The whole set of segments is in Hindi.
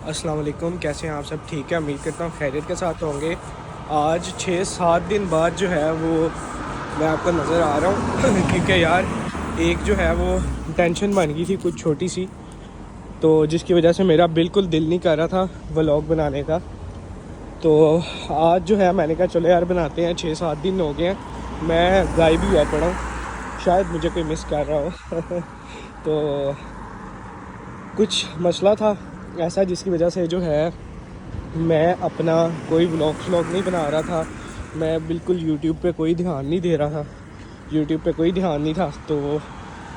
अस्सलाम वालेकुम, कैसे हैं आप सब? ठीक है, उम्मीद करता हूँ खैरियत के साथ होंगे। आज 6-7 दिन बाद जो है वो मैं आपको नज़र आ रहा हूँ क्योंकि यार एक जो है वो टेंशन बन गई थी कुछ छोटी सी, तो जिसकी वजह से मेरा बिल्कुल दिल नहीं कर रहा था व्लॉग बनाने का। तो आज जो है मैंने कहा चलो यार बनाते हैं। 6-7 दिन हो गए हैं, मैं गायब ही हुआ पड़ा हूँ, शायद मुझे कोई मिस कर रहा हो तो कुछ मसला था ऐसा जिसकी वजह से जो है मैं अपना कोई व्लॉग नहीं बना रहा था। मैं बिल्कुल यूट्यूब पे कोई ध्यान नहीं दे रहा था, यूट्यूब पे कोई ध्यान नहीं था। तो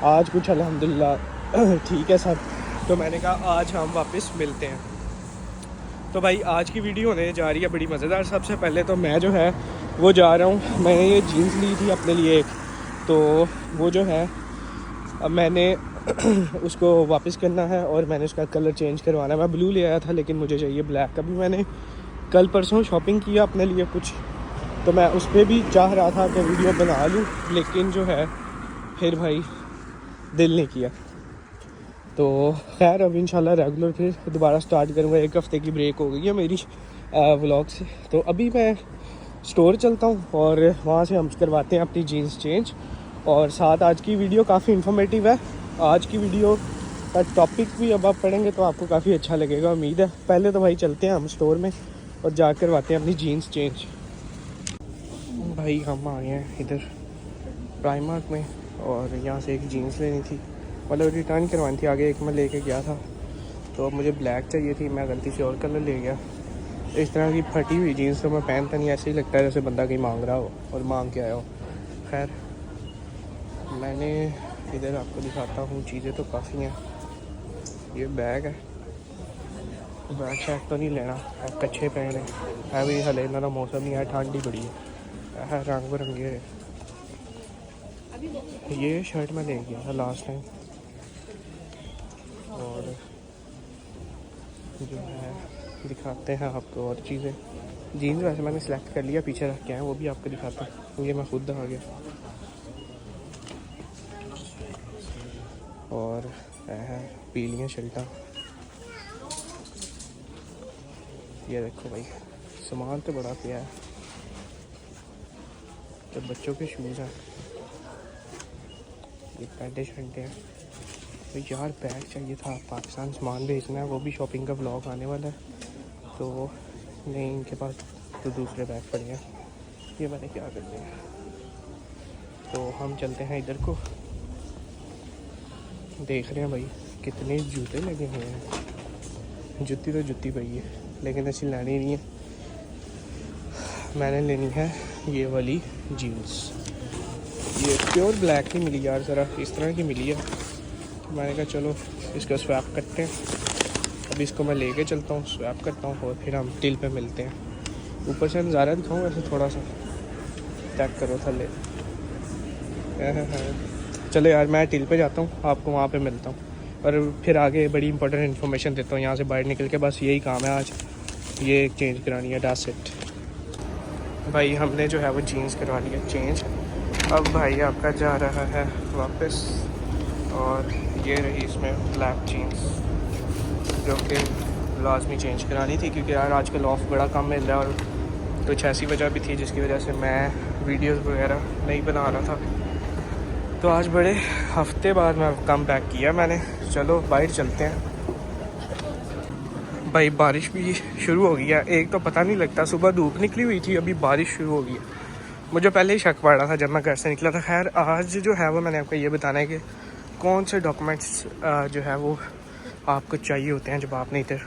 आज कुछ अल्हम्दुलिल्लाह ठीक है सब। तो मैंने कहा आज हम वापस मिलते हैं। तो भाई आज की वीडियो होने जा रही है बड़ी मज़ेदार। सबसे पहले तो मैं जो है वो जा रहा हूँ, मैंने ये जीन्स ली थी अपने लिए एक, तो वो जो है अब मैंने उसको वापस करना है और मैंने उसका कलर चेंज करवाना है। मैं ब्लू ले आया था लेकिन मुझे चाहिए ब्लैक। अभी मैंने कल परसों शॉपिंग किया अपने लिए कुछ, तो मैं उस पर भी चाह रहा था कि वीडियो बना लूँ, लेकिन जो है फिर भाई दिल नहीं किया। तो खैर अब इंशाल्लाह रेगुलर फिर दोबारा स्टार्ट करूँगा। 1 हफ़्ते की ब्रेक हो गई है मेरी व्लॉग से। तो अभी मैं स्टोर चलता हूँ और वहाँ से हम करवाते हैं अपनी जीन्स चेंज। और साथ आज की वीडियो काफ़ी इन्फॉर्मेटिव है। आज की वीडियो का टॉपिक भी अब आप पढ़ेंगे तो आपको काफ़ी अच्छा लगेगा, उम्मीद है। पहले तो भाई चलते हैं हम स्टोर में और जा करवाते हैं अपनी जीन्स चेंज। भाई हम आ गए हैं इधर प्राइमार्क में और यहाँ से एक जीन्स लेनी थी, मतलब रिटर्न करवानी थी। आगे एक मैं लेके गया था, तो अब मुझे ब्लैक चाहिए थी, मैं गलती से और कलर ले गया। इस तरह की फटी हुई जीन्स तो मैं पहनता नहीं, ऐसे ही लगता है जैसे बंदा कहीं मांग रहा हो और मांग के आया हो। खैर मैंने इधर आपको दिखाता हूँ, चीज़ें तो काफ़ी हैं। ये बैग है, बैग शैग तो नहीं लेना, कच्छे पहने है भी, हले इन्होंने मौसम नहीं है, ठंड ही बड़ी है, रंग बिरंगे है। ये शर्ट मैं ले गया था लास्ट टाइम। और जो है दिखाते हैं आपको और चीज़ें। जीन्स वैसे मैंने सेलेक्ट कर लिया, पीछे रख के आए, वो भी आपको दिखाता हूँ। ये मैं खुद आ गया। और है पीलियाँ शर्टां। ये देखो भाई सामान तो बड़ा पिया है। तो बच्चों के शूज़ हैं, ये पैंटे शर्टें हैं। तो यार बैग चाहिए था, पाकिस्तान सामान भेजना है, वो भी शॉपिंग का व्लॉग आने वाला है। तो नहीं, इनके पास तो दूसरे बैग पड़े हैं, ये मैंने क्या कर दिया। तो हम चलते हैं इधर को, देख रहे हैं भाई कितने जूते लगे हुए हैं। जुत्ती तो जुत्ती पई है, लेकिन ऐसी लेनी नहीं है। मैंने लेनी है ये वाली जीन्स। ये प्योर ब्लैक नहीं मिली यार, ज़रा इस तरह की मिली है। तो मैंने कहा चलो इसका स्वैप करते हैं। अब इसको मैं लेके चलता हूँ, स्वैप करता हूँ और फिर हम टिल पे मिलते हैं। ऊपर से नज़ारा दिखाऊँ वैसे थोड़ा सा, चेक करो थले। चलो यार मैं टिल पे जाता हूँ, आपको वहाँ पे मिलता हूँ और फिर आगे बड़ी इंपॉर्टेंट इन्फॉर्मेशन देता हूँ। यहाँ से बाहर निकल के बस यही काम है आज, ये चेंज करानी है, डैट्स इट। भाई हमने जो है वो जीन्स करवा लिया चेंज। अब भाई आपका जा रहा है वापस, और ये रही इसमें ब्लैक जीन्स जो कि लाजमी चेंज करानी थी, क्योंकि यार आजकल ऑफ बड़ा कम मिल रहा है और कुछ ऐसी वजह भी थी जिसकी वजह से मैं वीडियोस वगैरह नहीं बना रहा था। तो आज बड़े हफ्ते बाद मैं कम बैक किया मैंने। चलो बाहर चलते हैं। भाई बारिश भी शुरू हो गई है। एक तो पता नहीं लगता, सुबह धूप निकली हुई थी, अभी बारिश शुरू हो गई है। मुझे पहले ही शक पड़ रहा था जब मैं घर से निकला था। खैर आज जो है वो मैंने आपको ये बताना है कि कौन से डॉक्यूमेंट्स जो है वो आपको चाहिए होते हैं जब आपने इधर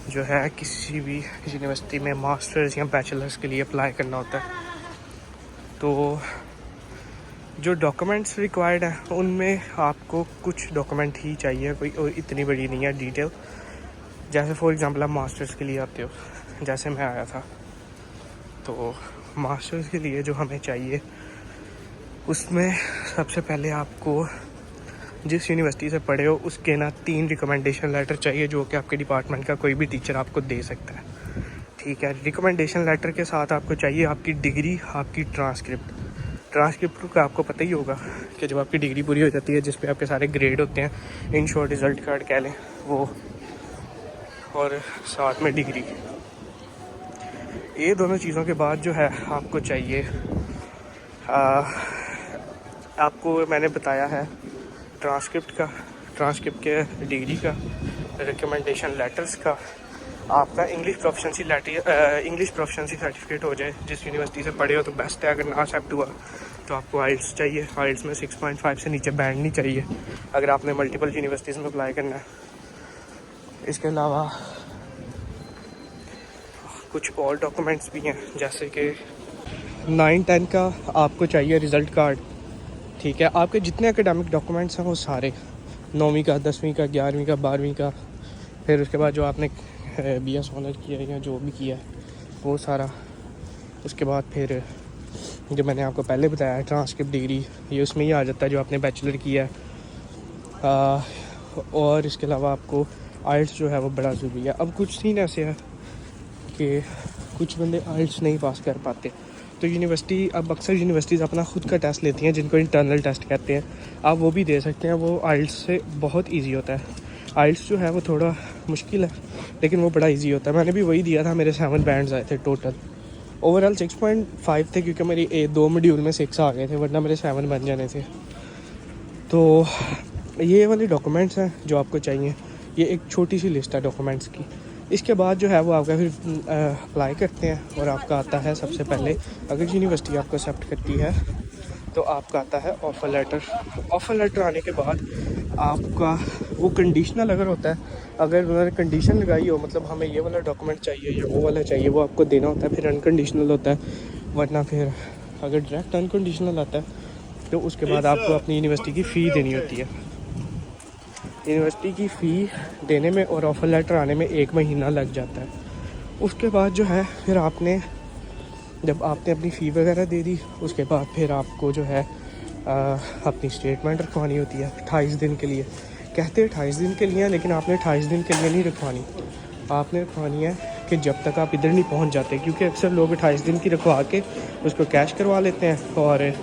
जो है किसी भी यूनिवर्सिटी में मास्टर्स या बैचलर्स के लिए अप्लाई करना होता है। तो जो डॉक्यूमेंट्स रिक्वायर्ड हैं उनमें आपको कुछ डॉक्यूमेंट ही चाहिए, कोई इतनी बड़ी नहीं है डिटेल। जैसे फॉर एग्ज़ाम्पल आप मास्टर्स के लिए आते हो, जैसे मैं आया था, तो मास्टर्स के लिए जो हमें चाहिए उसमें सबसे पहले आपको जिस यूनिवर्सिटी से पढ़े हो उसके ना 3 रिकमेंडेशन लेटर चाहिए, जो कि आपके डिपार्टमेंट का कोई भी टीचर आपको दे सकता है। ठीक है, रिकमेंडेशन लेटर के साथ आपको चाहिए आपकी डिग्री, आपकी ट्रांसक्रिप्ट का आपको पता ही होगा कि जब आपकी डिग्री पूरी हो जाती है जिस पे आपके सारे ग्रेड होते हैं, इन शॉर्ट रिज़ल्ट कार्ड कह लें वो, और साथ में डिग्री। ये दोनों चीज़ों के बाद जो है आपको चाहिए, आपको मैंने बताया है ट्रांसक्रिप्ट के डिग्री का, रिकमेंडेशन लेटर्स का, आपका इंग्लिश प्रोफिशिएंसी सर्टिफिकेट हो जाए, जिस यूनिवर्सिटी से पढ़े हो तो बेस्ट है। अगर ना एक्सेप्ट हुआ तो आपको आइल्स चाहिए, आइल्स में 6.5 से नीचे बैंड नहीं चाहिए अगर आपने मल्टीपल यूनिवर्सिटीज़ में अप्लाई करना है। इसके अलावा कुछ और डॉक्यूमेंट्स भी हैं, जैसे कि 9-10 का आपको चाहिए रिज़ल्ट कार्ड, ठीक है। आपके जितने एकेडमिक डॉक्यूमेंट्स हैं वो सारे, 9वीं का, 10वीं का, 11वीं का, 12वीं का, फिर उसके बाद जो आपने BS ऑनर किया है या जो भी किया है वो सारा। उसके बाद फिर जो मैंने आपको पहले बताया ट्रांसक्रिप्ट डिग्री, ये उसमें ही आ जाता है जो आपने बैचलर किया है। और इसके अलावा आपको आइल्स जो है वो बड़ा ज़रूरी है। अब कुछ सीन ऐसे है कि कुछ बंदे आइल्स नहीं पास कर पाते, तो यूनिवर्सिटी, अब अक्सर यूनिवर्सिटीज़ अपना ख़ुद का टेस्ट लेती हैं जिनको इंटरनल टेस्ट कहते हैं। आप वो भी दे सकते हैं, वो आइल्स से बहुत ईजी होता है। आइल्स जो है वो थोड़ा मुश्किल है लेकिन वो बड़ा इजी होता है। मैंने भी वही दिया था, मेरे 7 बैंड्स आए थे टोटल। ओवरऑल 6.5 थे क्योंकि मेरी 2 मॉड्यूल में 6 आ गए थे, वरना मेरे 7 बन जाने थे। तो ये वाले डॉक्यूमेंट्स हैं जो आपको चाहिए। ये एक छोटी सी लिस्ट है डॉक्यूमेंट्स की। इसके बाद जो है वो आपका फिर अप्लाई करते हैं और आपका आता है सबसे पहले, अगर यूनिवर्सिटी आपको एक्सेप्ट करती है तो आपका आता है ऑफ़र लेटर। ऑफ़र लेटर आने के बाद आपका वो कंडीशनल अगर होता है, अगर उन्होंने कंडीशन लगाई हो, मतलब हमें ये वाला डॉक्यूमेंट चाहिए या वो वाला चाहिए, वो आपको देना होता है। फिर अनकंडीशनल होता है, वरना फिर अगर डायरेक्ट अनकंडीशनल आता है तो उसके बाद आपको अपनी यूनिवर्सिटी की फ़ी देनी होती है। यूनिवर्सिटी की फ़ी देने में और ऑफ़र लेटर आने में 1 महीना लग जाता है। उसके बाद जो है फिर आपने, जब आपने अपनी फ़ी वगैरह दे दी, उसके बाद फिर आपको जो है अपनी स्टेटमेंट रखवानी होती है 28 दिन के लिए। कहते हैं 28 दिन के लिए, लेकिन आपने 28 दिन के लिए नहीं रखवानी। आपने रखवानी है कि जब तक आप इधर नहीं पहुंच जाते, क्योंकि अक्सर लोग 28 दिन की रखवा के उसको कैश करवा लेते हैं, और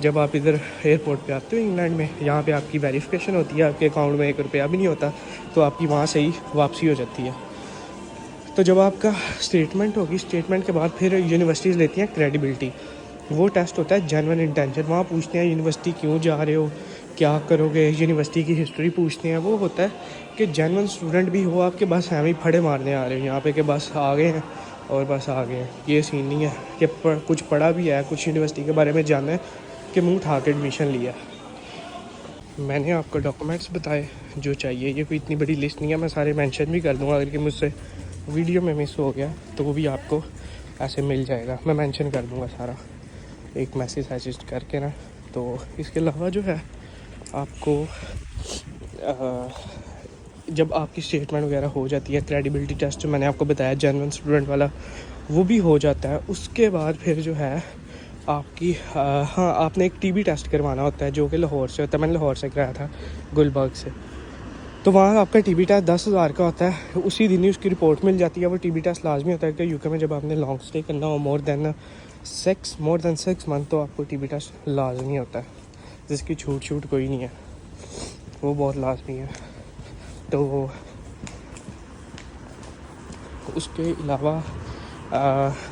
जब आप इधर एयरपोर्ट पे आते हो इंग्लैंड में, यहाँ पे आपकी वेरिफिकेशन होती है, आपके अकाउंट में 1 रुपया भी नहीं होता, तो आपकी वहाँ से ही वापसी हो जाती है। तो जब आपका स्टेटमेंट होगी, स्टेटमेंट के बाद फिर यूनिवर्सिटीज़ लेती हैं क्रेडिबिलिटी। वो टेस्ट होता है जेन्युइन इंटेंशन। वहाँ पूछते हैं यूनिवर्सिटी क्यों जा रहे हो, क्या करोगे, यूनिवर्सिटी की हिस्ट्री पूछते हैं। वो होता है कि जेन्युइन स्टूडेंट भी हो आपके, बस हमें ही फड़े मारने आ रहे हो यहाँ पे कि बस आ गए हैं और बस आ गए हैं। ये सीन नहीं है कि कुछ पढ़ा भी है, कुछ यूनिवर्सिटी के बारे में जाना है कि मुँह उठा के एडमिशन लिया। मैंने आपको डॉक्यूमेंट्स बताए जो चाहिए, ये कोई इतनी बड़ी लिस्ट नहीं है, मैं सारे मेंशन भी कर दूँगा। अगर कि मुझसे वीडियो में मिस हो गया तो वो भी आपको ऐसे मिल जाएगा, मैं मेंशन कर दूँगा सारा एक मैसेज सजेस्ट करके ना। तो इसके अलावा जो है आपको जब आपकी स्टेटमेंट वगैरह हो जाती है, क्रेडिबिलिटी टेस्ट जो मैंने आपको बताया जेन्युइन स्टूडेंट वाला, वो भी हो जाता है। उसके बाद फिर जो है आपकी हाँ, आपने एक TB टेस्ट करवाना होता है जो कि लाहौर से होता है। मैंने लाहौर से कराया था, गुलबर्ग से। तो वहाँ आपका TB टेस्ट 10,000 का होता है, उसी दिन ही उसकी रिपोर्ट मिल जाती है। वो TB टेस्ट लाजमी होता है कि UK में जब आपने लॉन्ग स्टे करना हो मोर देन 6 मंथ, तो आपको TB टेस्ट लाजमी होता है, जिसकी छूट कोई नहीं है, वो बहुत लाजमी है। तो उसके अलावा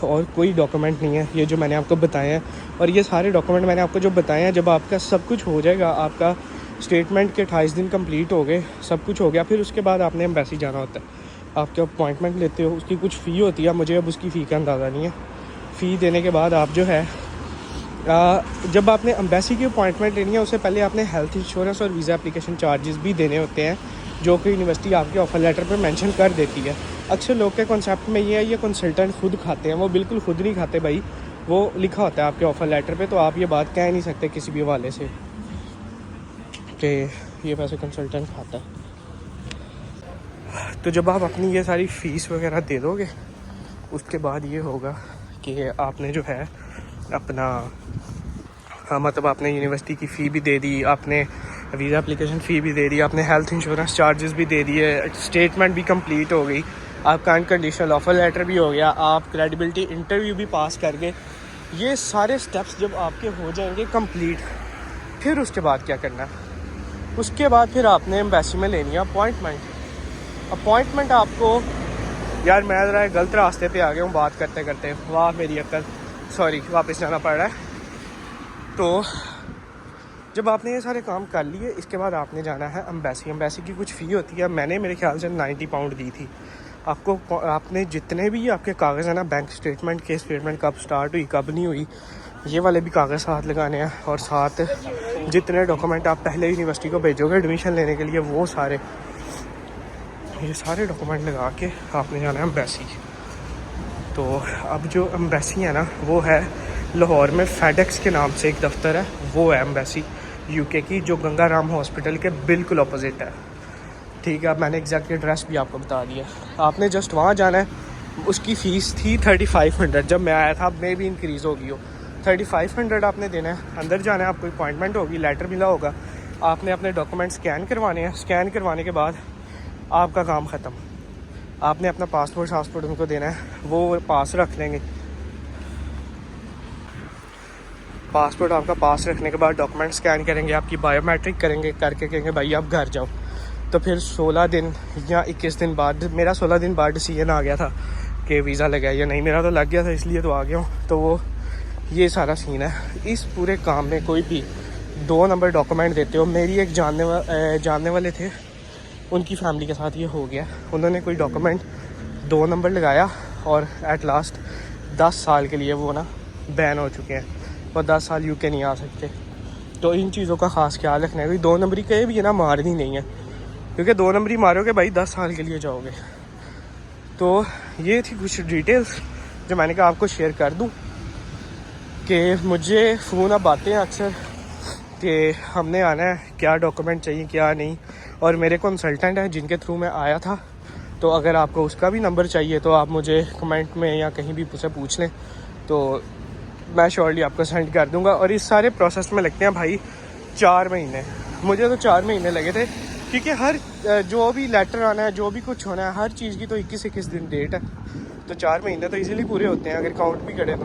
और कोई डॉक्यूमेंट नहीं है, ये जो मैंने आपको बताए हैं। और ये सारे डॉक्यूमेंट मैंने आपको जो बताए हैं, जब आपका सब कुछ हो जाएगा, आपका स्टेटमेंट के 28 दिन कंप्लीट हो गए, सब कुछ हो गया, फिर उसके बाद आपने एम्बेसी जाना होता है। आपके अपॉइंटमेंट लेते हो, उसकी कुछ फ़ी होती है, मुझे अब उसकी फ़ी का अंदाज़ा नहीं है। फ़ी देने के बाद आप जो है जब आपने एम्बेसी की अपॉइंटमेंट लेनी है, उससे पहले आपने हेल्थ इंश्योरेंस और वीज़ा एप्लीकेशन चार्जेस भी देने होते हैं, जो कि यूनिवर्सिटी आपके ऑफ़र लेटर पर मेंशन कर देती है। अक्सर लोग के कॉन्सेप्ट में ये है ये कंसल्टेंट खुद खाते हैं, वो बिल्कुल खुद नहीं खाते भाई, वो लिखा होता है आपके ऑफ़र लेटर पे। तो आप ये बात कह नहीं सकते किसी भी हवाले से कि ये पैसे कंसल्टेंट खाता है। तो जब आप अपनी ये सारी फ़ीस वगैरह दे दोगे, उसके बाद ये होगा कि आपने जो है अपना मतलब आपने यूनिवर्सिटी की फ़ी भी दे दी, आपने वीज़ा एप्लीकेशन फ़ी भी दे दी, आपने हेल्थ इंश्योरेंस चार्जेस भी दे दिए, स्टेटमेंट भी कंप्लीट हो गई, आपका अनकंडीशनल ऑफ़र लेटर भी हो गया, आप क्रेडिबिलिटी इंटरव्यू भी पास कर गए। ये सारे स्टेप्स जब आपके हो जाएंगे कंप्लीट, फिर उसके बाद क्या करना है, उसके बाद फिर आपने एम्बेसी में लेनी है अपॉइंटमेंट। अपॉइंटमेंट आपको यार मैं ज़रा गलत रास्ते पे आ गया हूँ बात करते करते, वाह मेरी अक्ल, सॉरी वापस जाना पड़ रहा है। तो जब आपने ये सारे काम कर लिए, इसके बाद आपने जाना है एम्बेसी। एम्बेसी की कुछ फ़ी होती है, मैंने मेरे ख्याल से 90 पाउंड दी थी आपको। आपने जितने भी आपके कागज़ हैं ना, बैंक स्टेटमेंट के स्टेटमेंट कब स्टार्ट हुई कब नहीं हुई, ये वाले भी कागज़ साथ लगाने हैं, और साथ जितने डॉक्यूमेंट आप पहले यूनिवर्सिटी को भेजोगे एडमिशन लेने के लिए, वो सारे ये सारे डॉक्यूमेंट लगा के आपने जाना है एम्बेसी। तो अब जो एम्बेसी है ना, वो है लाहौर में फेडेक्स के नाम से एक दफ्तर है, वो है एम्बेसी यूके की, जो गंगा राम हॉस्पिटल के बिल्कुल अपोजिट है। ठीक है, अब मैंने एग्जैक्ट एड्रेस भी आपको बता दिया। आपने जस्ट वहाँ जाना है। उसकी फ़ीस थी 3500 जब मैं आया था, अब में भी इंक्रीज़ होगी हो। 3500 आपने देना है, अंदर जाना है, आपको अपॉइंटमेंट होगी, लेटर मिला होगा, आपने अपने डॉक्यूमेंट स्कैन करवाने हैं। स्कैन करवाने के बाद आपका काम ख़त्म। आपने अपना पासपोर्ट उनको देना है, वो पास रख लेंगे। पासपोर्ट आपका पास रखने के बाद डॉक्यूमेंट स्कैन करेंगे, आपकी बायोमेट्रिक करेंगे, करके कहेंगे भाई आप घर जाओ। तो फिर 16 दिन या 21 दिन बाद, मेरा 16 दिन बाद डिसीजन आ गया था कि वीज़ा लगा या नहीं। मेरा तो लग गया था, इसलिए तो आ गया हूँ। तो वो ये सारा सीन है। इस पूरे काम में कोई भी 2 नंबर डॉक्यूमेंट देते हो, मेरी एक जानने वाले थे, उनकी फैमिली के साथ ये हो गया। उन्होंने कोई डॉक्यूमेंट 2 नंबर लगाया और एट लास्ट 10 साल के लिए वो ना बैन हो चुके हैं, और 10 साल यूके नहीं आ सकते। तो इन चीज़ों का ख़ास ख्याल रखना है। कोई 2 नंबरी कहीं भी है ना, मारनी नहीं है, क्योंकि 2 नंबरी मारोगे भाई 10 साल के लिए जाओगे। तो ये थी कुछ डिटेल्स जो मैंने कहा आपको शेयर कर दूं, कि मुझे फ़ोन अब आते हैं अक्सर कि हमने आना है, क्या डॉक्यूमेंट चाहिए क्या नहीं। और मेरे कंसल्टेंट हैं जिनके थ्रू मैं आया था, तो अगर आपको उसका भी नंबर चाहिए तो आप मुझे कमेंट में या कहीं भी मुझसे पूछ लें, तो मैं श्योरली आपको सेंड कर दूंगा। और इस सारे प्रोसेस में लगते हैं भाई 4 महीने। मुझे तो 4 महीने लगे थे, क्योंकि हर जो भी लेटर आना है, जो भी कुछ होना है, हर चीज़ की तो 21 दिन डेट है। तो 4 महीने तो इजीली पूरे होते हैं अगर काउंट भी करें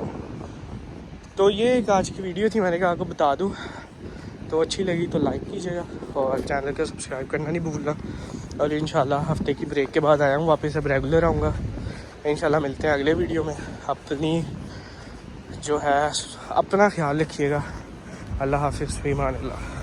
तो ये एक आज की वीडियो थी, मैंने कहा आपको बता दूँ। तो अच्छी लगी तो लाइक कीजिएगा और चैनल को सब्सक्राइब करना नहीं भूलना। और इंशाल्लाह हफ्ते की ब्रेक के बाद आया हूँ वापस, अब रेगुलर आऊँगा इंशाल्लाह। मिलते हैं अगले वीडियो में। अपनी जो है अपना ख्याल रखिएगा। अल्लाह हाफिज़, फ़ी अमान अल्लाह।